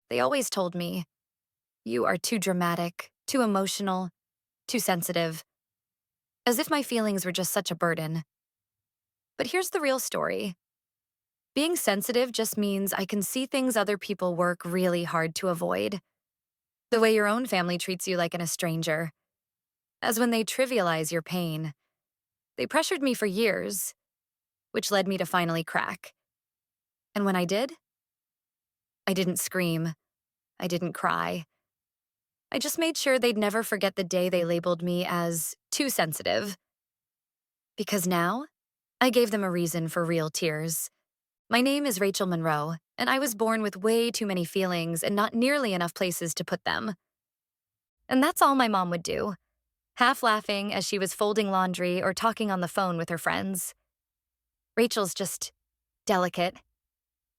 They always told me, "You are too dramatic, too emotional, too sensitive," as if my feelings were just such a burden. But here's the real story. Being sensitive just means I can see things other people work really hard to avoid. The way your own family treats you like a stranger, as when they trivialize your pain. They pressured me for years, which led me to finally crack. And when I did, I didn't scream. I didn't cry. I just made sure they'd never forget the day they labeled me as too sensitive. Because now, I gave them a reason for real tears. My name is Rachel Monroe, and I was born with way too many feelings and not nearly enough places to put them. And that's all my mom would do, half laughing as she was folding laundry or talking on the phone with her friends. "Rachel's just delicate,"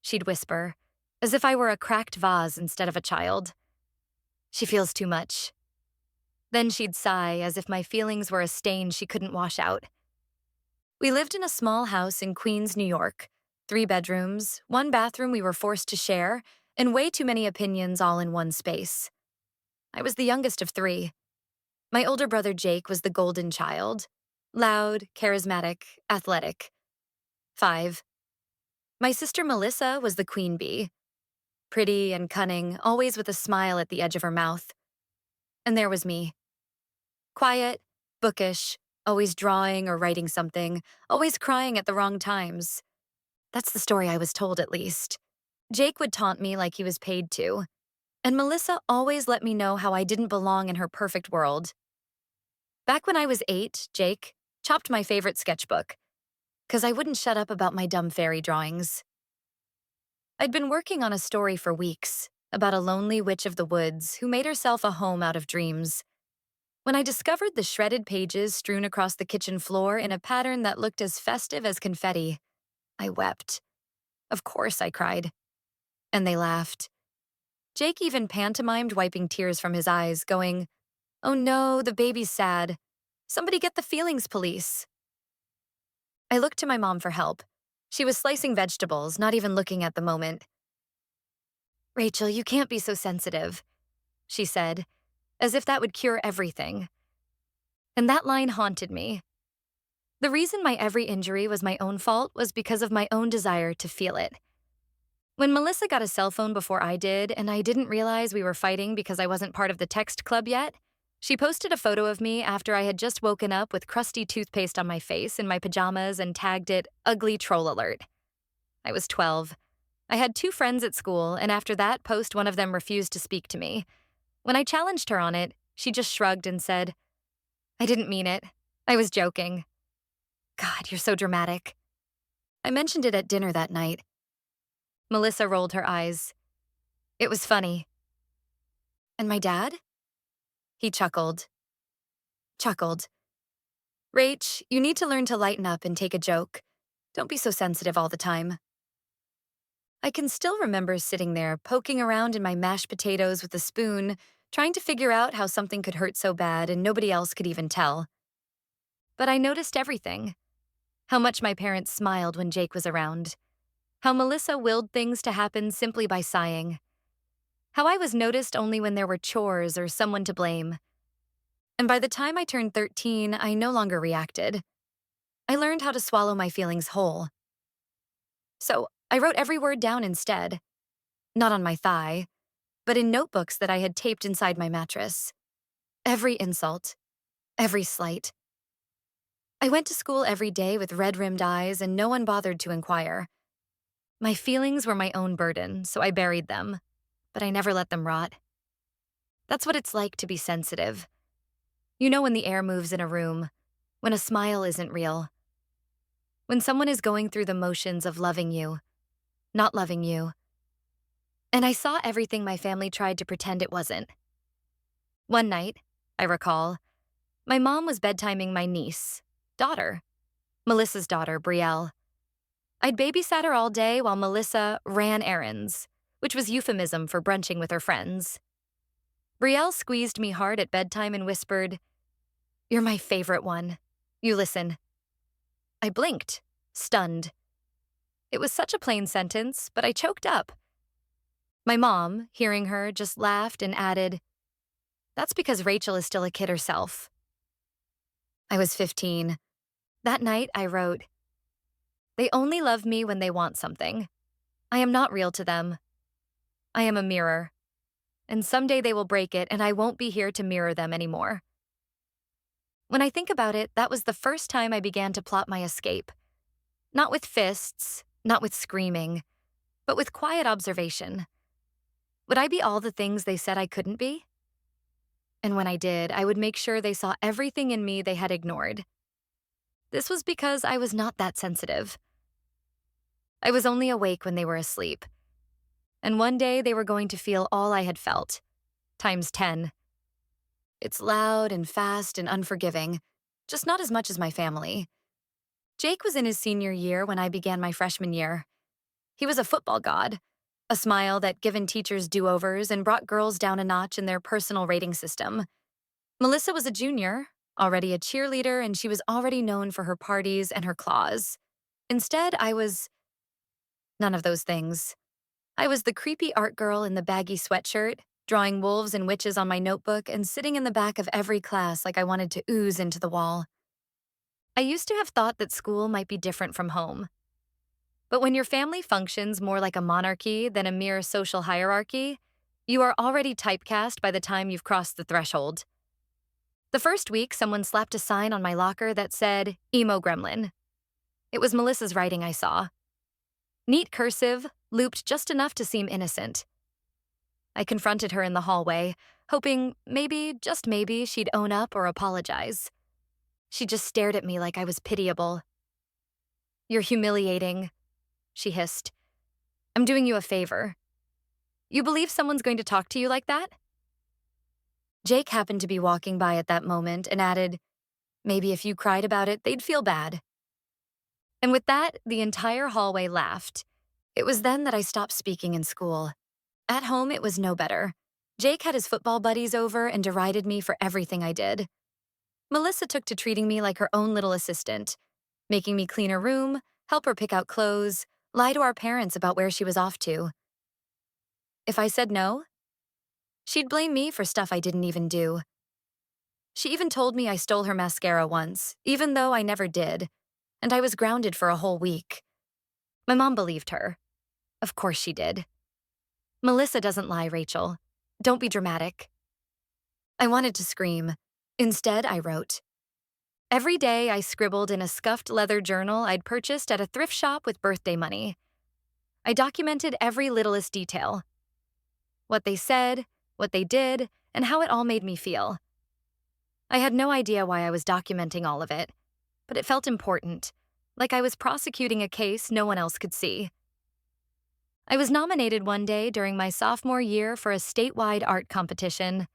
she'd whisper, as if I were a cracked vase instead of a child. "She feels too much." Then she'd sigh as if my feelings were a stain she couldn't wash out. We lived in a small house in Queens, New York. 3 bedrooms, 1 bathroom we were forced to share, and way too many opinions all in one space. I was the youngest of 3. My older brother Jake was the golden child. Loud, charismatic, athletic. 5. My sister Melissa was the queen bee. Pretty and cunning, always with a smile at the edge of her mouth. And there was me. Quiet, bookish, always drawing or writing something, always crying at the wrong times. That's the story I was told, at least. Jake would taunt me like he was paid to. And Melissa always let me know how I didn't belong in her perfect world. Back when I was 8, Jake chopped my favorite sketchbook, 'cause I wouldn't shut up about my dumb fairy drawings. I'd been working on a story for weeks, about a lonely witch of the woods who made herself a home out of dreams. When I discovered the shredded pages strewn across the kitchen floor in a pattern that looked as festive as confetti, I wept. Of course, I cried. And they laughed. Jake even pantomimed wiping tears from his eyes, going, "Oh no, the baby's sad. Somebody get the feelings police." I looked to my mom for help. She was slicing vegetables, not even looking at the moment. "Rachel, you can't be so sensitive," she said, as if that would cure everything. And that line haunted me. The reason my every injury was my own fault was because of my own desire to feel it. When Melissa got a cell phone before I did, and I didn't realize we were fighting because I wasn't part of the text club yet, she posted a photo of me after I had just woken up with crusty toothpaste on my face in my pajamas and tagged it "Ugly Troll Alert." I was 12. I had 2 friends at school, and after that post, one of them refused to speak to me. When I challenged her on it, she just shrugged and said, "I didn't mean it. I was joking." God, you're so dramatic. I mentioned it at dinner that night. Melissa rolled her eyes. It was funny. And my dad? He chuckled. "Rach, you need to learn to lighten up and take a joke. Don't be so sensitive all the time." I can still remember sitting there, poking around in my mashed potatoes with a spoon, trying to figure out how something could hurt so bad and nobody else could even tell. But I noticed everything. How much my parents smiled when Jake was around. How Melissa willed things to happen simply by sighing. How I was noticed only when there were chores or someone to blame. And by the time I turned 13, I no longer reacted. I learned how to swallow my feelings whole. So I wrote every word down instead. Not on my thigh, but in notebooks that I had taped inside my mattress. Every insult. Every slight. I went to school every day with red-rimmed eyes and no one bothered to inquire. My feelings were my own burden, so I buried them, but I never let them rot. That's what it's like to be sensitive. You know when the air moves in a room, when a smile isn't real, when someone is going through the motions of loving you, not loving you. And I saw everything my family tried to pretend it wasn't. One night, I recall, my mom was bedtiming my daughter, Melissa's daughter, Brielle. I'd babysat her all day while Melissa ran errands, which was euphemism for brunching with her friends. Brielle squeezed me hard at bedtime and whispered, "You're my favorite one. You listen." I blinked, stunned. It was such a plain sentence, but I choked up. My mom, hearing her, just laughed and added, "That's because Rachel is still a kid herself." I was 15. That night, I wrote, "They only love me when they want something. I am not real to them. I am a mirror. And someday they will break it, and I won't be here to mirror them anymore." When I think about it, that was the first time I began to plot my escape. Not with fists, not with screaming, but with quiet observation. Would I be all the things they said I couldn't be? And when I did, I would make sure they saw everything in me they had ignored. This was because I was not that sensitive. I was only awake when they were asleep. And one day they were going to feel all I had felt, times 10. It's loud and fast and unforgiving, just not as much as my family. Jake was in his senior year when I began my freshman year. He was a football god, a smile that given teachers do-overs and brought girls down a notch in their personal rating system. Melissa was a junior, already a cheerleader, and she was already known for her parties and her claws. Instead, I was none of those things. I was the creepy art girl in the baggy sweatshirt, drawing wolves and witches on my notebook and sitting in the back of every class like I wanted to ooze into the wall. I used to have thought that school might be different from home. But when your family functions more like a monarchy than a mere social hierarchy, you are already typecast by the time you've crossed the threshold. The first week, someone slapped a sign on my locker that said, "Emo Gremlin." It was Melissa's writing I saw. Neat cursive, looped just enough to seem innocent. I confronted her in the hallway, hoping maybe, just maybe, she'd own up or apologize. She just stared at me like I was pitiable. "You're humiliating," she hissed. "I'm doing you a favor. You believe someone's going to talk to you like that?" Jake happened to be walking by at that moment and added, "Maybe if you cried about it, they'd feel bad." And with that, the entire hallway laughed. It was then that I stopped speaking in school. At home, it was no better. Jake had his football buddies over and derided me for everything I did. Melissa took to treating me like her own little assistant, making me clean her room, help her pick out clothes, lie to our parents about where she was off to. If I said no, she'd blame me for stuff I didn't even do. She even told me I stole her mascara once, even though I never did, and I was grounded for a whole week. My mom believed her. Of course she did. Melissa doesn't lie, Rachel. Don't be dramatic. I wanted to scream. Instead, I wrote. Every day, I scribbled in a scuffed leather journal I'd purchased at a thrift shop with birthday money. I documented every littlest detail. What they said, what they did, and how it all made me feel. I had no idea why I was documenting all of it, but it felt important, like I was prosecuting a case no one else could see. I was nominated one day during my sophomore year for a statewide art competition.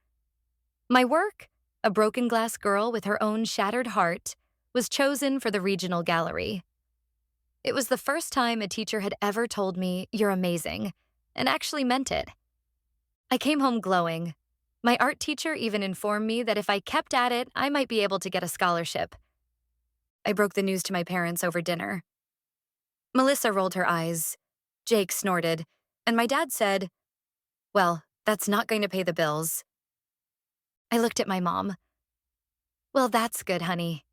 My work, a broken glass girl with her own shattered heart, was chosen for the regional gallery. It was the first time a teacher had ever told me, "You're amazing," and actually meant it. I came home glowing. My art teacher even informed me that if I kept at it, I might be able to get a scholarship. I broke the news to my parents over dinner. Melissa rolled her eyes. Jake snorted, and my dad said, "Well, that's not going to pay the bills." I looked at my mom. "Well, that's good, honey,"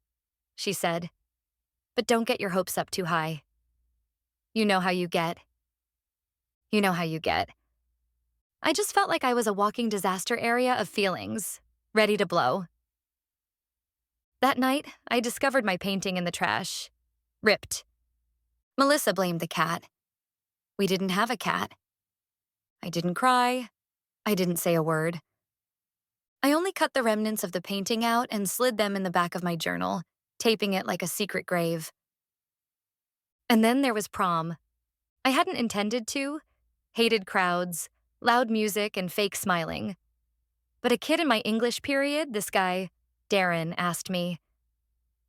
she said. "But don't get your hopes up too high. You know how you get. You know how you get." I just felt like I was a walking disaster area of feelings, ready to blow. That night, I discovered my painting in the trash. Ripped. Melissa blamed the cat. We didn't have a cat. I didn't cry. I didn't say a word. I only cut the remnants of the painting out and slid them in the back of my journal, taping it like a secret grave. And then there was prom. I hadn't intended to. Hated crowds, loud music, and fake smiling. But a kid in my English period, this guy, Darren, asked me.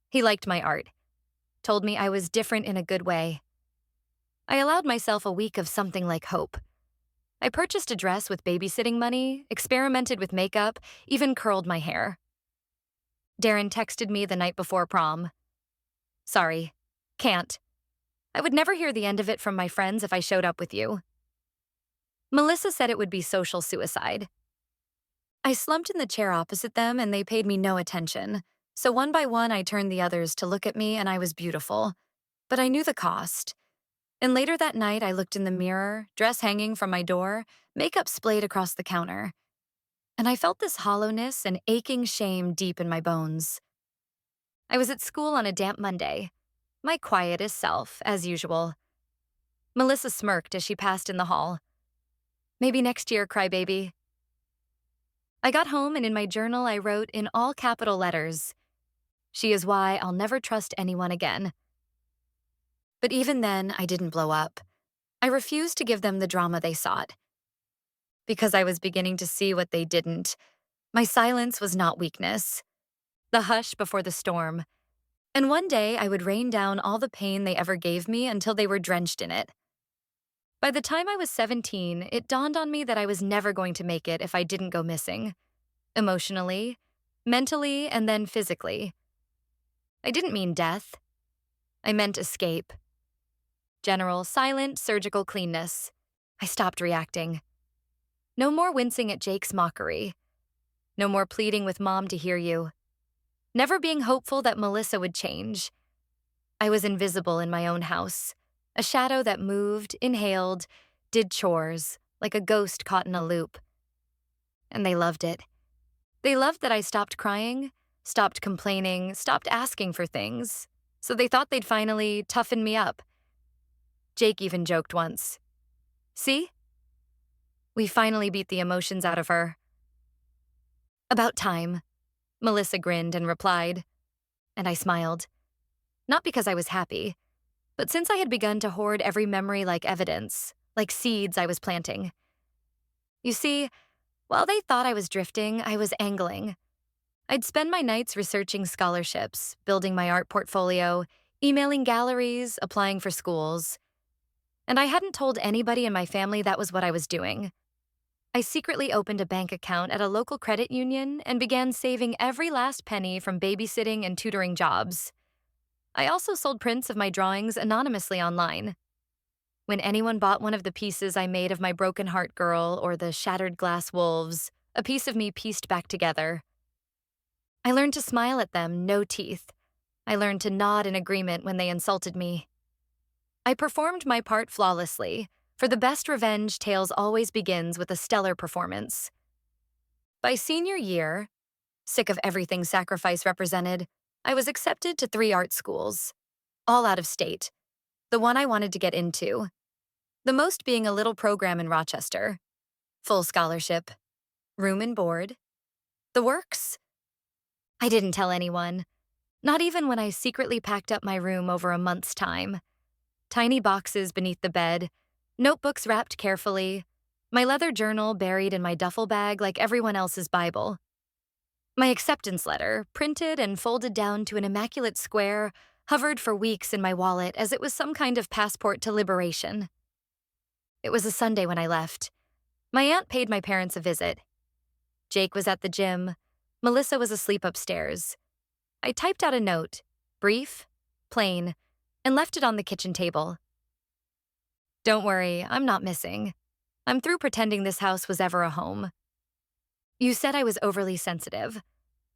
He liked my art. Told me I was different in a good way. I allowed myself a week of something like hope. I purchased a dress with babysitting money, experimented with makeup, even curled my hair. Darren texted me the night before prom. "Sorry, can't. I would never hear the end of it from my friends if I showed up with you." Melissa said it would be social suicide. I slumped in the chair opposite them and they paid me no attention. So one by one, I turned the others to look at me and I was beautiful. But I knew the cost. And later that night, I looked in the mirror, dress hanging from my door, makeup splayed across the counter. And I felt this hollowness and aching shame deep in my bones. I was at school on a damp Monday, my quietest self, as usual. Melissa smirked as she passed in the hall. Maybe next year, crybaby. I got home and in my journal I wrote in all capital letters, "She is why I'll never trust anyone again." But even then, I didn't blow up. I refused to give them the drama they sought. Because I was beginning to see what they didn't. My silence was not weakness. The hush before the storm. And one day I would rain down all the pain they ever gave me until they were drenched in it. By the time I was 17, it dawned on me that I was never going to make it if I didn't go missing. Emotionally, mentally, and then physically. I didn't mean death. I meant escape. General, silent, surgical cleanness. I stopped reacting. No more wincing at Jake's mockery. No more pleading with Mom to hear you. Never being hopeful that Melissa would change. I was invisible in my own house. A shadow that moved, inhaled, did chores, like a ghost caught in a loop. And they loved it. They loved that I stopped crying, stopped complaining, stopped asking for things. So they thought they'd finally toughen me up. Jake even joked once. See? We finally beat the emotions out of her. About time. Melissa grinned and replied. And I smiled. Not because I was happy, but since I had begun to hoard every memory like evidence, like seeds I was planting. You see, while they thought I was drifting, I was angling. I'd spend my nights researching scholarships, building my art portfolio, emailing galleries, applying for schools. And I hadn't told anybody in my family that was what I was doing. I secretly opened a bank account at a local credit union and began saving every last penny from babysitting and tutoring jobs. I also sold prints of my drawings anonymously online. When anyone bought one of the pieces I made of my broken heart girl or the shattered glass wolves, a piece of me pieced back together. I learned to smile at them, no teeth. I learned to nod in agreement when they insulted me. I performed my part flawlessly, for the best revenge tales always begins with a stellar performance. By senior year, sick of everything sacrifice represented, I was accepted to 3 art schools, all out of state, the one I wanted to get into, the most being a little program in Rochester, full scholarship, room and board, the works. I didn't tell anyone, not even when I secretly packed up my room over a month's time. Tiny boxes beneath the bed, notebooks wrapped carefully, my leather journal buried in my duffel bag like everyone else's Bible. My acceptance letter, printed and folded down to an immaculate square, hovered for weeks in my wallet as it was some kind of passport to liberation. It was a Sunday when I left. My aunt paid my parents a visit. Jake was at the gym. Melissa was asleep upstairs. I typed out a note, brief, plain, and left it on the kitchen table. Don't worry, I'm not missing. I'm through pretending this house was ever a home. You said I was overly sensitive.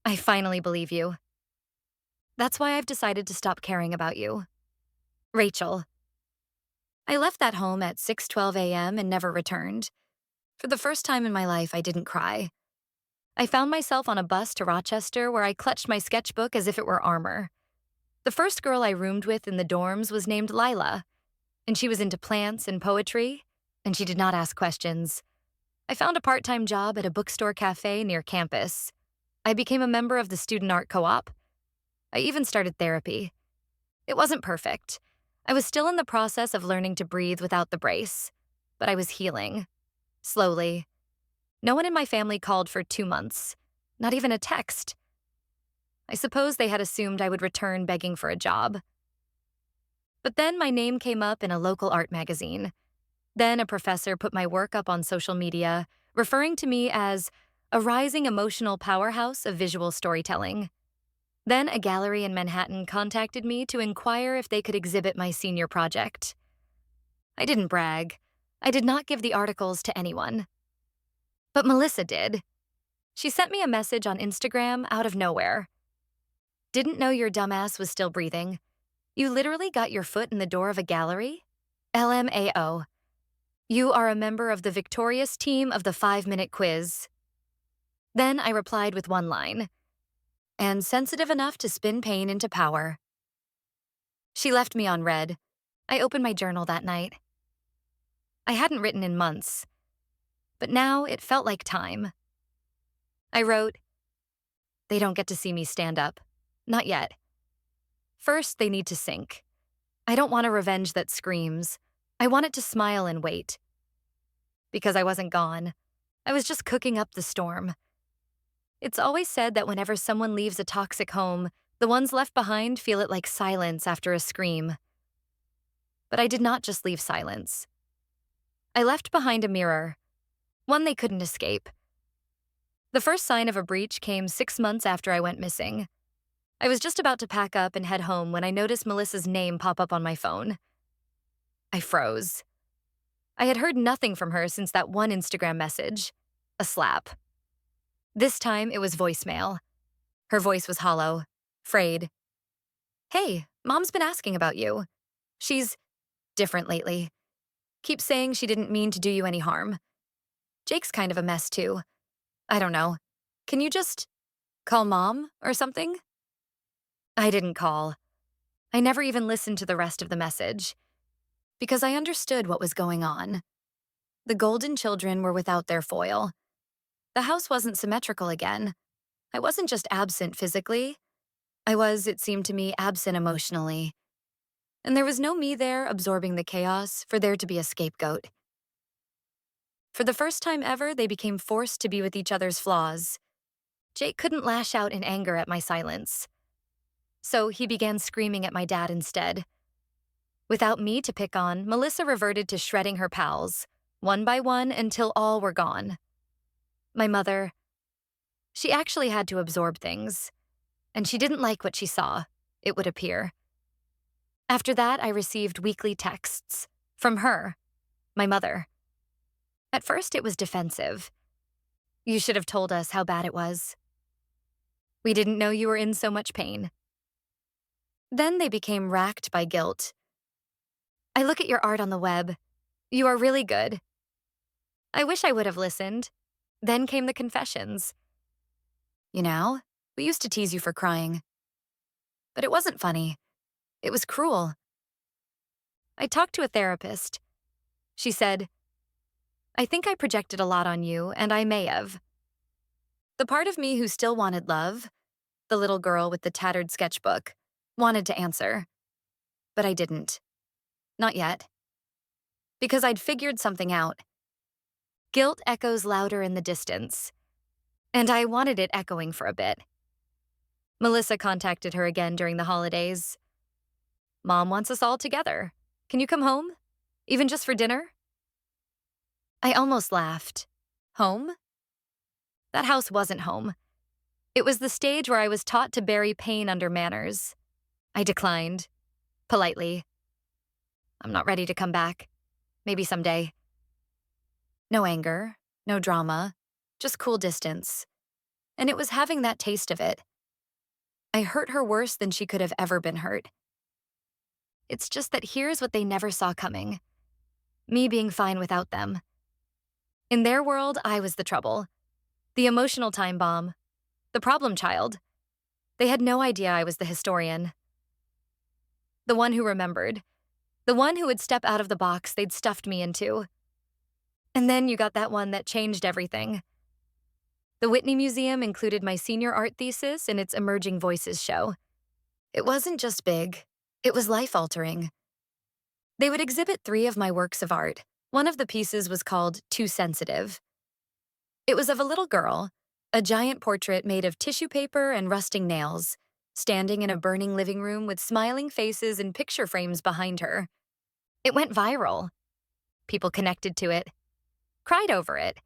I finally believe you. That's why I've decided to stop caring about you. Rachel. I left that home at 6:12 a.m. and never returned. For the first time in my life, I didn't cry. I found myself on a bus to Rochester where I clutched my sketchbook as if it were armor. The first girl I roomed with in the dorms was named Lila, and she was into plants and poetry, and she did not ask questions. I found a part-time job at a bookstore cafe near campus. I became a member of the student art co-op. I even started therapy. It wasn't perfect. I was still in the process of learning to breathe without the brace, but I was healing. Slowly. No one in my family called for 2 months, not even a text. I suppose they had assumed I would return begging for a job. But then my name came up in a local art magazine. Then a professor put my work up on social media, referring to me as a rising emotional powerhouse of visual storytelling. Then a gallery in Manhattan contacted me to inquire if they could exhibit my senior project. I didn't brag. I did not give the articles to anyone. But Melissa did. She sent me a message on Instagram out of nowhere. Didn't know your dumbass was still breathing. You literally got your foot in the door of a gallery? LMAO. You are a member of the victorious team of the 5-minute quiz. Then I replied with one line. And sensitive enough to spin pain into power. She left me on red. I opened my journal that night. I hadn't written in months, but now it felt like time. I wrote, they don't get to see me stand up. Not yet. First, they need to sink. I don't want a revenge that screams. I want it to smile and wait. Because I wasn't gone. I was just cooking up the storm. It's always said that whenever someone leaves a toxic home, the ones left behind feel it like silence after a scream. But I did not just leave silence. I left behind a mirror, one they couldn't escape. The first sign of a breach came 6 months after I went missing. I was just about to pack up and head home when I noticed Melissa's name pop up on my phone. I froze. I had heard nothing from her since that one Instagram message, a slap. This time it was voicemail. Her voice was hollow, frayed. Hey, Mom's been asking about you. She's different lately. Keeps saying she didn't mean to do you any harm. Jake's kind of a mess too. I don't know. Can you just call Mom or something? I didn't call. I never even listened to the rest of the message. Because I understood what was going on. The golden children were without their foil. The house wasn't symmetrical again. I wasn't just absent physically. I was, it seemed to me, absent emotionally. And there was no me there absorbing the chaos for there to be a scapegoat. For the first time ever, they became forced to be with each other's flaws. Jake couldn't lash out in anger at my silence. So he began screaming at my dad instead. Without me to pick on, Melissa reverted to shredding her pals, one by one until all were gone. My mother, she actually had to absorb things, and she didn't like what she saw, it would appear. After that, I received weekly texts from her, my mother. At first, it was defensive. You should have told us how bad it was. We didn't know you were in so much pain. Then they became racked by guilt. I look at your art on the web. You are really good. I wish I would have listened. Then came the confessions. You know, we used to tease you for crying. But it wasn't funny. It was cruel. I talked to a therapist. She said, I think I projected a lot on you, and I may have. The part of me who still wanted love, the little girl with the tattered sketchbook, wanted to answer. But I didn't. Not yet. Because I'd figured something out. Guilt echoes louder in the distance. And I wanted it echoing for a bit. Melissa contacted her again during the holidays. Mom wants us all together. Can you come home? Even just for dinner? I almost laughed. Home? That house wasn't home. It was the stage where I was taught to bury pain under manners. I declined. Politely. I'm not ready to come back. Maybe someday. No anger, no drama, just cool distance. And it was having that taste of it. I hurt her worse than she could have ever been hurt. It's just that here's what they never saw coming. Me being fine without them. In their world, I was the trouble. The emotional time bomb. The problem child. They had no idea I was the historian. The one who remembered. The one who would step out of the box they'd stuffed me into. And then you got that one that changed everything. The Whitney Museum included my senior art thesis in its Emerging Voices show. It wasn't just big, it was life-altering. They would exhibit 3 of my works of art. One of the pieces was called Too Sensitive. It was of a little girl, a giant portrait made of tissue paper and rusting nails, standing in a burning living room with smiling faces and picture frames behind her. It went viral. People connected to it, cried over it,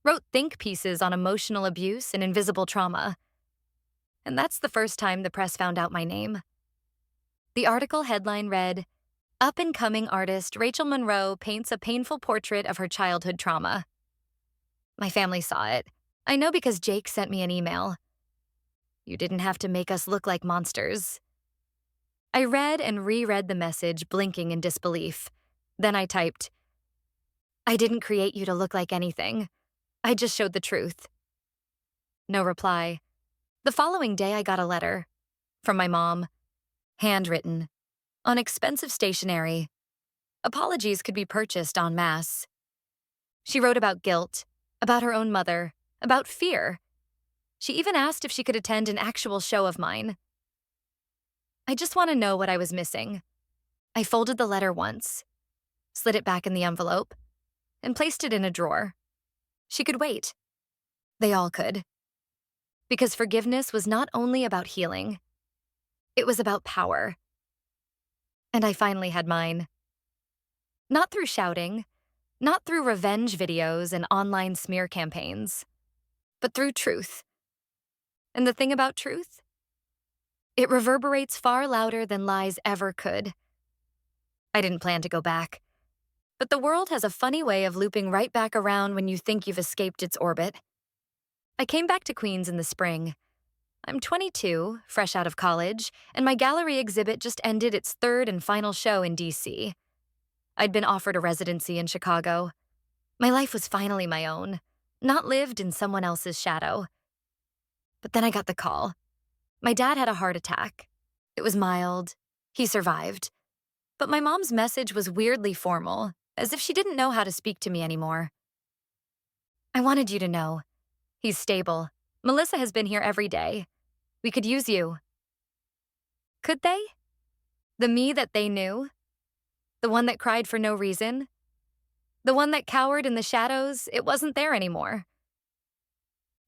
wrote think pieces on emotional abuse and invisible trauma. And that's the first time the press found out my name. The article headline read, Up-and-coming artist Rachel Monroe paints a painful portrait of her childhood trauma. My family saw it. I know because Jake sent me an email. You didn't have to make us look like monsters. I read and reread the message, blinking in disbelief. Then I typed, I didn't create you to look like anything. I just showed the truth. No reply. The following day, I got a letter from my mom, handwritten, on expensive stationery. Apologies could be purchased en masse. She wrote about guilt, about her own mother, about fear. She even asked if she could attend an actual show of mine. I just want to know what I was missing. I folded the letter once, slid it back in the envelope, and placed it in a drawer. She could wait. They all could. Because forgiveness was not only about healing, it was about power. And I finally had mine. Not through shouting, not through revenge videos and online smear campaigns, but through truth. And the thing about truth? It reverberates far louder than lies ever could. I didn't plan to go back. But the world has a funny way of looping right back around when you think you've escaped its orbit. I came back to Queens in the spring. I'm 22, fresh out of college, and my gallery exhibit just ended its third and final show in DC. I'd been offered a residency in Chicago. My life was finally my own, not lived in someone else's shadow. But then I got the call. My dad had a heart attack. It was mild. He survived. But my mom's message was weirdly formal, as if she didn't know how to speak to me anymore. I wanted you to know. He's stable. Melissa has been here every day. We could use you. Could they? The me that they knew? The one that cried for no reason? The one that cowered in the shadows? It wasn't there anymore.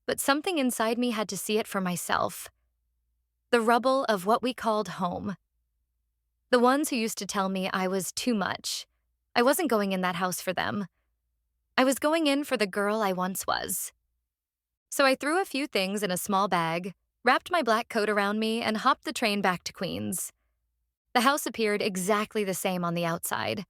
But something inside me had to see it for myself. The rubble of what we called home. The ones who used to tell me I was too much. I wasn't going in that house for them. I was going in for the girl I once was. So I threw a few things in a small bag, wrapped my black coat around me, and hopped the train back to Queens. The house appeared exactly the same on the outside.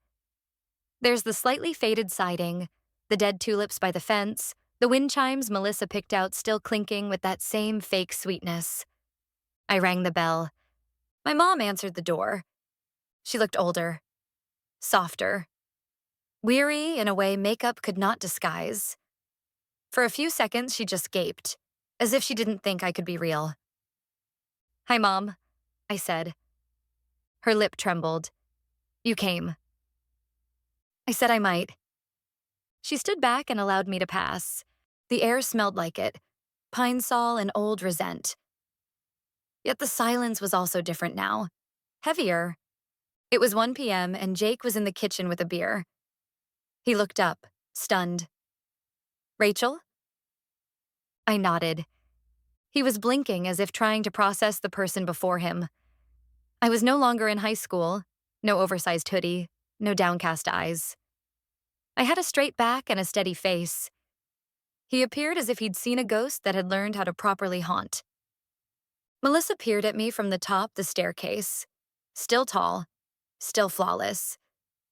There's the slightly faded siding, the dead tulips by the fence, the wind chimes Melissa picked out still clinking with that same fake sweetness. I rang the bell. My mom answered the door. She looked older, softer, weary in a way makeup could not disguise. For a few seconds, she just gaped, as if she didn't think I could be real. Hi, Mom, I said. Her lip trembled. You came. I said I might. She stood back and allowed me to pass. The air smelled like it, pine sol and old resent. Yet the silence was also different now, heavier. It was 1 p.m. and Jake was in the kitchen with a beer. He looked up, stunned. Rachel? I nodded. He was blinking as if trying to process the person before him. I was no longer in high school, no oversized hoodie, no downcast eyes. I had a straight back and a steady face. He appeared as if he'd seen a ghost that had learned how to properly haunt. Melissa peered at me from the top the staircase. Still tall, still flawless.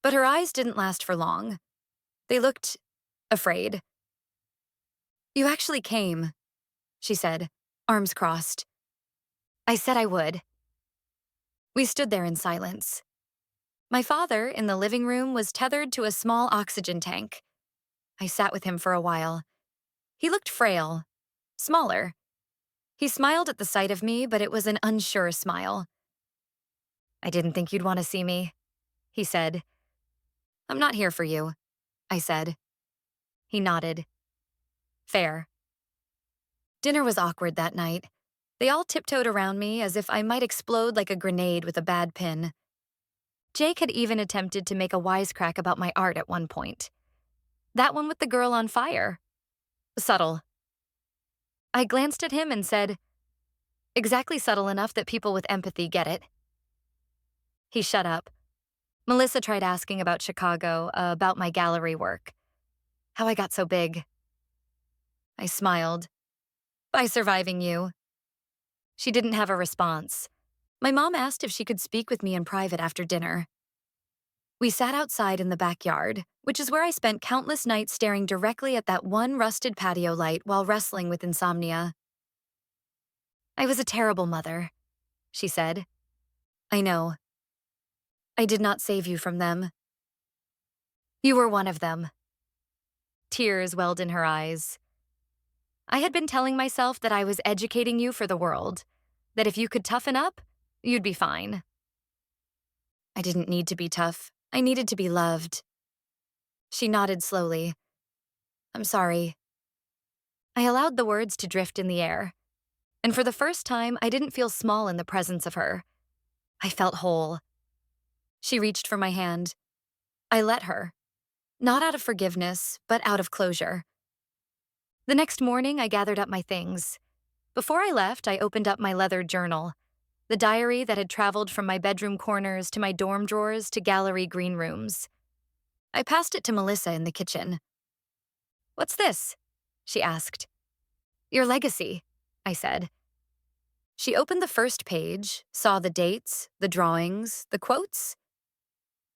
But her eyes didn't last for long. They looked afraid. You actually came, she said, arms crossed. I said I would. We stood there in silence. My father, in the living room, was tethered to a small oxygen tank. I sat with him for a while. He looked frail, smaller. He smiled at the sight of me, but it was an unsure smile. I didn't think you'd want to see me, he said. I'm not here for you, I said. He nodded. Fair. Dinner was awkward that night. They all tiptoed around me as if I might explode like a grenade with a bad pin. Jake had even attempted to make a wisecrack about my art at one point. That one with the girl on fire. Subtle. I glanced at him and said, exactly subtle enough that people with empathy get it. He shut up. Melissa tried asking about Chicago, about my gallery work. How I got so big. I smiled. By surviving you. She didn't have a response. My mom asked if she could speak with me in private after dinner. We sat outside in the backyard, which is where I spent countless nights staring directly at that one rusted patio light while wrestling with insomnia. I was a terrible mother, she said. I know. I did not save you from them. You were one of them. Tears welled in her eyes. I had been telling myself that I was educating you for the world, that if you could toughen up, you'd be fine. I didn't need to be tough. I needed to be loved. She nodded slowly. I'm sorry. I allowed the words to drift in the air, and for the first time, I didn't feel small in the presence of her. I felt whole. She reached for my hand. I let her, not out of forgiveness, but out of closure. The next morning, I gathered up my things. Before I left, I opened up my leather journal, the diary that had traveled from my bedroom corners to my dorm drawers to gallery green rooms. I passed it to Melissa in the kitchen. What's this? She asked. Your legacy, I said. She opened the first page, saw the dates, the drawings, the quotes.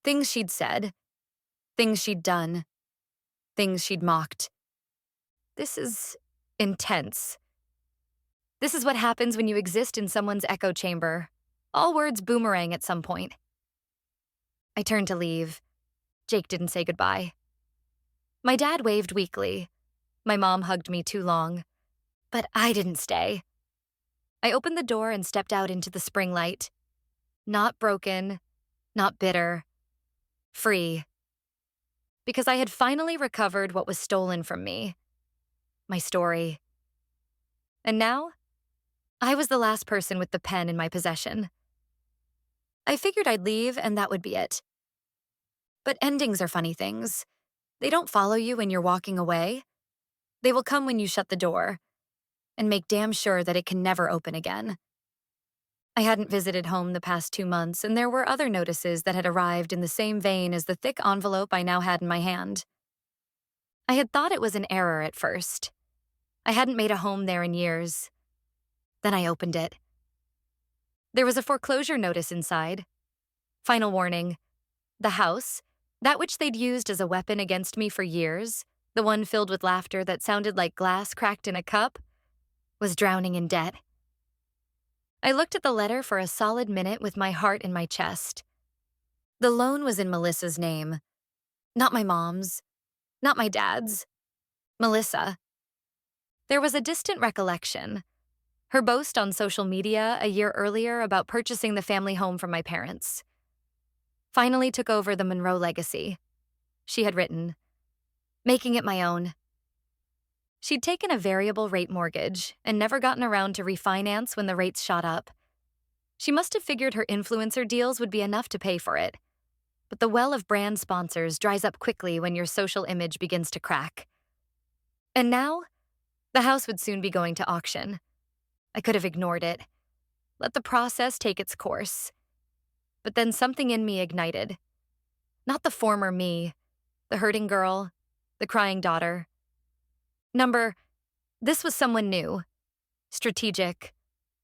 Things she'd said, things she'd done, things she'd mocked. This is intense. This is what happens when you exist in someone's echo chamber. All words boomerang at some point. I turned to leave. Jake didn't say goodbye. My dad waved weakly. My mom hugged me too long. But I didn't stay. I opened the door and stepped out into the spring light. Not broken, not bitter. Free. Because I had finally recovered what was stolen from me. My story. And now, I was the last person with the pen in my possession. I figured I'd leave and that would be it. But endings are funny things. They don't follow you when you're walking away. They will come when you shut the door, and make damn sure that it can never open again. I hadn't visited home the past 2 months, and there were other notices that had arrived in the same vein as the thick envelope I now had in my hand. I had thought it was an error at first. I hadn't made a home there in years. Then I opened it. There was a foreclosure notice inside. Final warning. The house, that which they'd used as a weapon against me for years, the one filled with laughter that sounded like glass cracked in a cup, was drowning in debt. I looked at the letter for a solid minute with my heart in my chest. The loan was in Melissa's name. Not my mom's. Not my dad's. Melissa. There was a distant recollection. Her boast on social media a year earlier about purchasing the family home from my parents. Finally took over the Monroe legacy. She had written, making it my own. She'd taken a variable rate mortgage and never gotten around to refinance when the rates shot up. She must have figured her influencer deals would be enough to pay for it. But the well of brand sponsors dries up quickly when your social image begins to crack. And now, the house would soon be going to auction. I could have ignored it, let the process take its course. But then something in me ignited. Not the former me, the hurting girl, the crying daughter. This was someone new, strategic,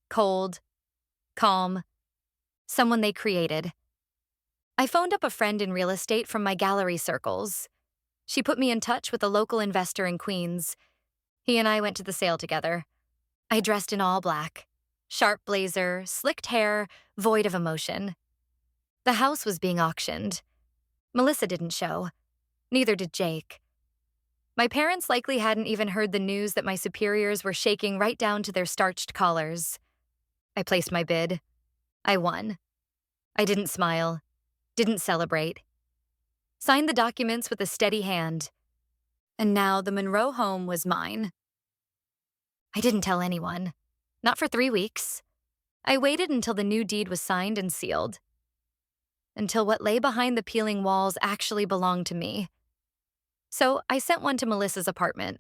cold, calm, someone they created. I phoned up a friend in real estate from my gallery circles. She put me in touch with a local investor in Queens. He and I went to the sale together. I dressed in all black, sharp blazer, slicked hair, void of emotion. The house was being auctioned. Melissa didn't show. Neither did Jake. My parents likely hadn't even heard the news that my superiors were shaking right down to their starched collars. I placed my bid. I won. I didn't smile, didn't celebrate. Signed the documents with a steady hand. And now the Monroe home was mine. I didn't tell anyone. Not for 3 weeks. I waited until the new deed was signed and sealed. Until what lay behind the peeling walls actually belonged to me. So I sent one to Melissa's apartment.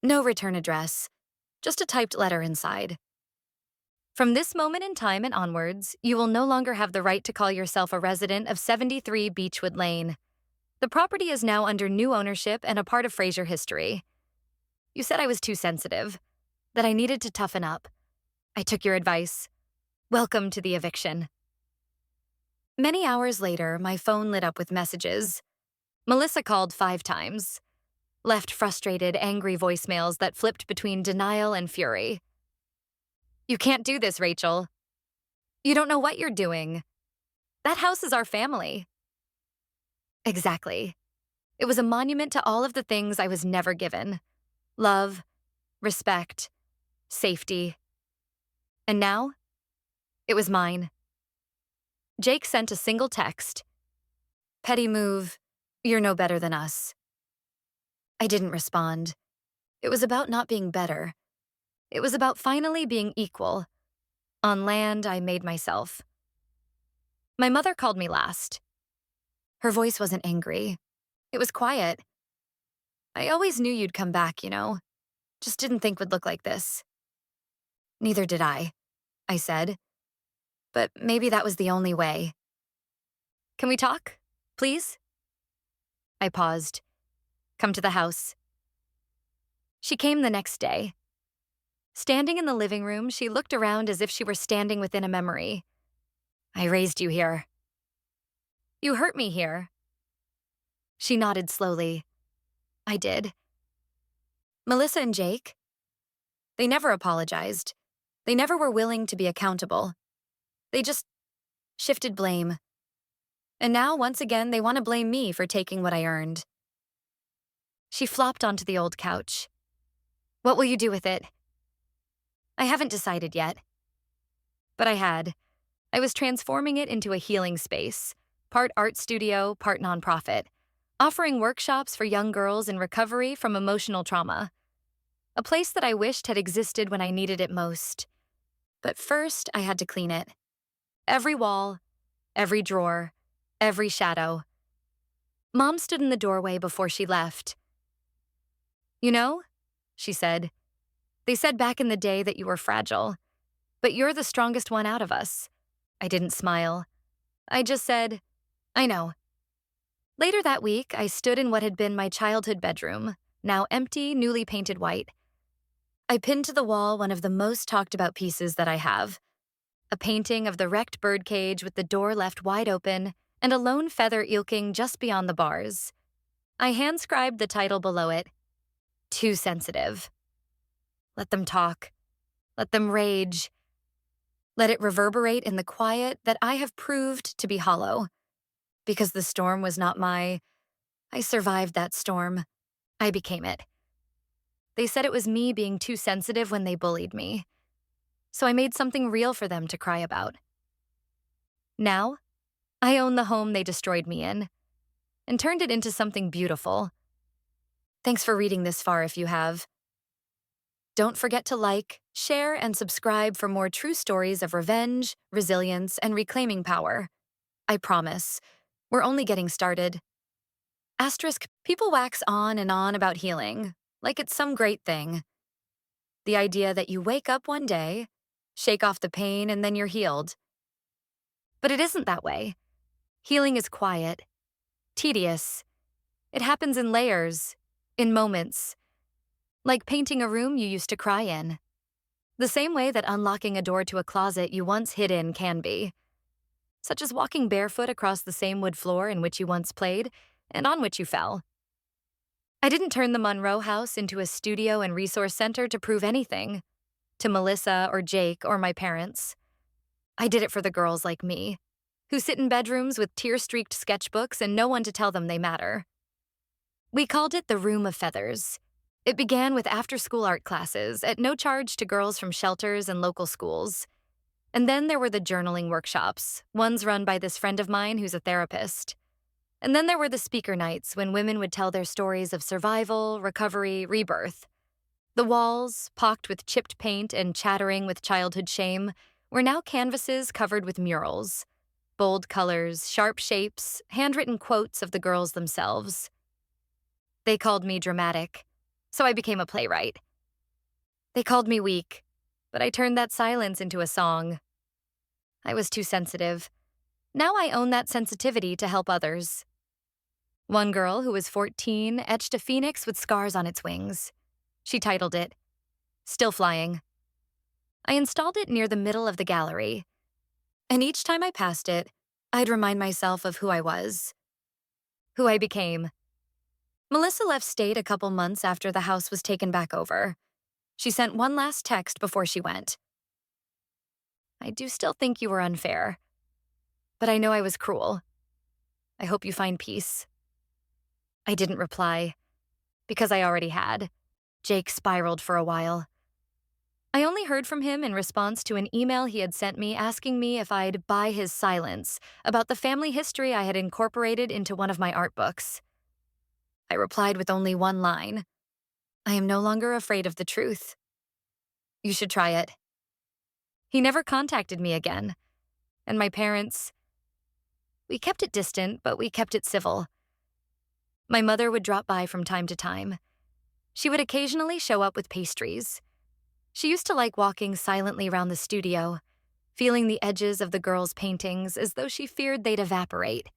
No return address, just a typed letter inside. From this moment in time and onwards, you will no longer have the right to call yourself a resident of 73 Beechwood Lane. The property is now under new ownership and a part of Fraser history. You said I was too sensitive, that I needed to toughen up. I took your advice. Welcome to the eviction. Many hours later, my phone lit up with messages. Melissa called 5 times, left frustrated, angry voicemails that flipped between denial and fury. "You can't do this, Rachel. You don't know what you're doing. That house is our family." Exactly. It was a monument to all of the things I was never given: love, respect, safety. And now, it was mine. Jake sent a single text: "Petty move. You're no better than us." I didn't respond. It was about not being better. It was about finally being equal. On land I made myself. My mother called me last. Her voice wasn't angry. It was quiet. "I always knew you'd come back, you know. Just didn't think would look like this." "Neither did I said. "But maybe that was the only way. Can we talk, please?" I paused. "Come to the house." She came the next day. Standing in the living room, she looked around as if she were standing within a memory. "I raised you here." "You hurt me here." She nodded slowly. "I did." Melissa and Jake? They never apologized. They never were willing to be accountable. They just shifted blame. And now, once again, they want to blame me for taking what I earned. She flopped onto the old couch. "What will you do with it?" "I haven't decided yet." But I had. I was transforming it into a healing space, part art studio, part nonprofit, offering workshops for young girls in recovery from emotional trauma. A place that I wished had existed when I needed it most. But first, I had to clean it. Every wall, every drawer, every shadow. Mom stood in the doorway before she left. "You know," she said, "they said back in the day that you were fragile, but you're the strongest one out of us." I didn't smile. I just said, "I know." Later that week, I stood in what had been my childhood bedroom, now empty, newly painted white. I pinned to the wall one of the most talked about pieces that I have: a painting of the wrecked birdcage with the door left wide open and a lone feather eelking just beyond the bars. I hand-scribed the title below it: "Too Sensitive." Let them talk. Let them rage. Let it reverberate in the quiet that I have proved to be hollow. Because the storm was not I survived that storm. I became it. They said it was me being too sensitive when they bullied me. So I made something real for them to cry about. Now, I own the home they destroyed me in, and turned it into something beautiful. Thanks for reading this far if you have. Don't forget to like, share, and subscribe for more true stories of revenge, resilience, and reclaiming power. I promise, we're only getting started. Asterisk, people wax on and on about healing, like it's some great thing. The idea that you wake up one day, shake off the pain, and then you're healed. But it isn't that way. Healing is quiet, tedious. It happens in layers, in moments. Like painting a room you used to cry in. The same way that unlocking a door to a closet you once hid in can be. Such as walking barefoot across the same wood floor in which you once played, and on which you fell. I didn't turn the Monroe house into a studio and resource center to prove anything, to Melissa or Jake or my parents. I did it for the girls like me, who sit in bedrooms with tear-streaked sketchbooks and no one to tell them they matter. We called it the Room of Feathers. It began with after-school art classes at no charge to girls from shelters and local schools. And then there were the journaling workshops, ones run by this friend of mine who's a therapist. And then there were the speaker nights when women would tell their stories of survival, recovery, rebirth. The walls, pocked with chipped paint and chattering with childhood shame, were now canvases covered with murals. Bold colors, sharp shapes, handwritten quotes of the girls themselves. They called me dramatic, so I became a playwright. They called me weak, but I turned that silence into a song. I was too sensitive. Now I own that sensitivity to help others. One girl who was 14 etched a phoenix with scars on its wings. She titled it, "Still Flying." I installed it near the middle of the gallery, and each time I passed it, I'd remind myself of who I was, who I became. Melissa left state a couple months after the house was taken back over. She sent one last text before she went. I do still think you were unfair, but I know I was cruel. I hope you find peace. I didn't reply, because I already had. Jake spiraled for a while. I only heard from him in response to an email he had sent me asking me if I'd buy his silence about the family history I had incorporated into one of my art books. I replied with only one line. I am no longer afraid of the truth. You should try it. He never contacted me again, and my parents, we kept it distant, but we kept it civil. My mother would drop by from time to time. She would occasionally show up with pastries. She used to like walking silently around the studio, feeling the edges of the girls' paintings as though she feared they'd evaporate.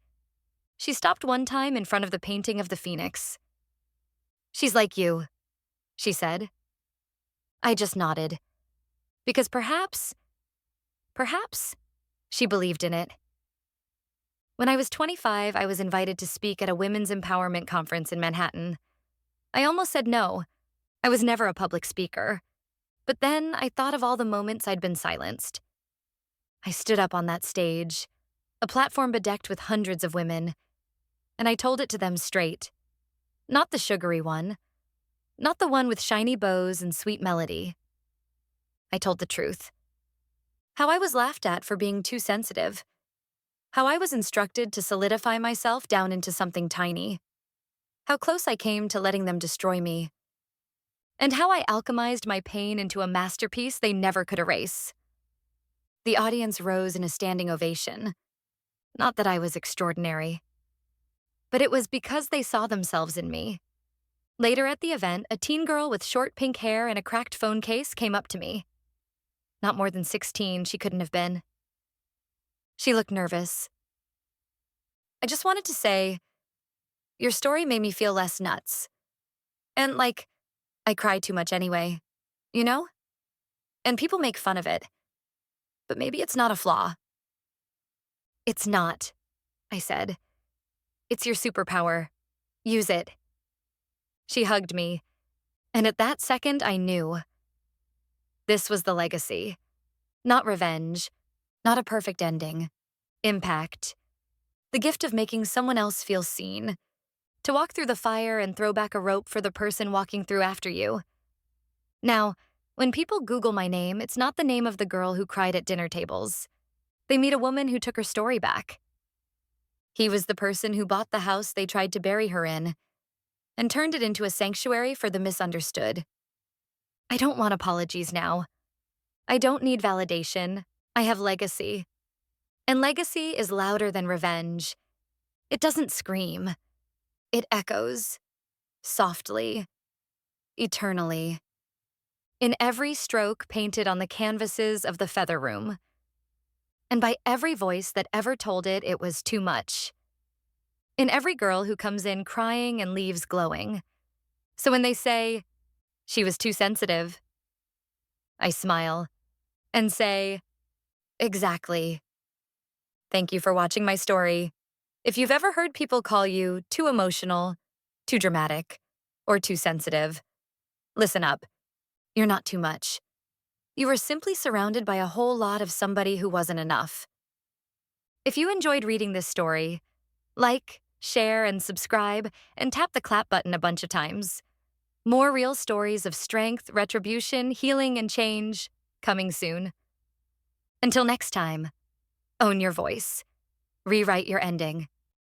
She stopped one time in front of the painting of the phoenix. She's like you, she said. I just nodded. Because perhaps, she believed in it. When I was 25, I was invited to speak at a women's empowerment conference in Manhattan. I almost said no. I was never a public speaker. But then I thought of all the moments I'd been silenced. I stood up on that stage, a platform bedecked with hundreds of women, and I told it to them straight. Not the sugary one, not the one with shiny bows and sweet melody. I told the truth. How I was laughed at for being too sensitive. How I was instructed to solidify myself down into something tiny. How close I came to letting them destroy me. And how I alchemized my pain into a masterpiece they never could erase. The audience rose in a standing ovation. Not that I was extraordinary. But it was because they saw themselves in me. Later at the event, a teen girl with short pink hair and a cracked phone case came up to me. Not more than 16, she couldn't have been. She looked nervous. I just wanted to say, your story made me feel less nuts. And like, I cry too much anyway, you know? And people make fun of it. But maybe it's not a flaw. It's not, I said. It's your superpower. Use it. She hugged me, and at that second I knew. This was the legacy. Not revenge, not a perfect ending. Impact. The gift of making someone else feel seen. To walk through the fire and throw back a rope for the person walking through after you. Now, when people Google my name, it's not the name of the girl who cried at dinner tables. They meet a woman who took her story back. He was the person who bought the house they tried to bury her in and turned it into a sanctuary for the misunderstood. I don't want apologies now. I don't need validation. I have legacy. And legacy is louder than revenge. It doesn't scream. It echoes, softly, eternally. In every stroke painted on the canvases of the feather room. And by every voice that ever told it it was too much. In every girl who comes in crying and leaves glowing. So when they say, she was too sensitive, I smile and say, exactly. Thank you for watching my story. If you've ever heard people call you too emotional, too dramatic, or too sensitive, listen up. You're not too much. You were simply surrounded by a whole lot of somebody who wasn't enough. If you enjoyed reading this story, like, share, and subscribe, and tap the clap button a bunch of times. More real stories of strength, retribution, healing, and change coming soon. Until next time, own your voice. Rewrite your ending.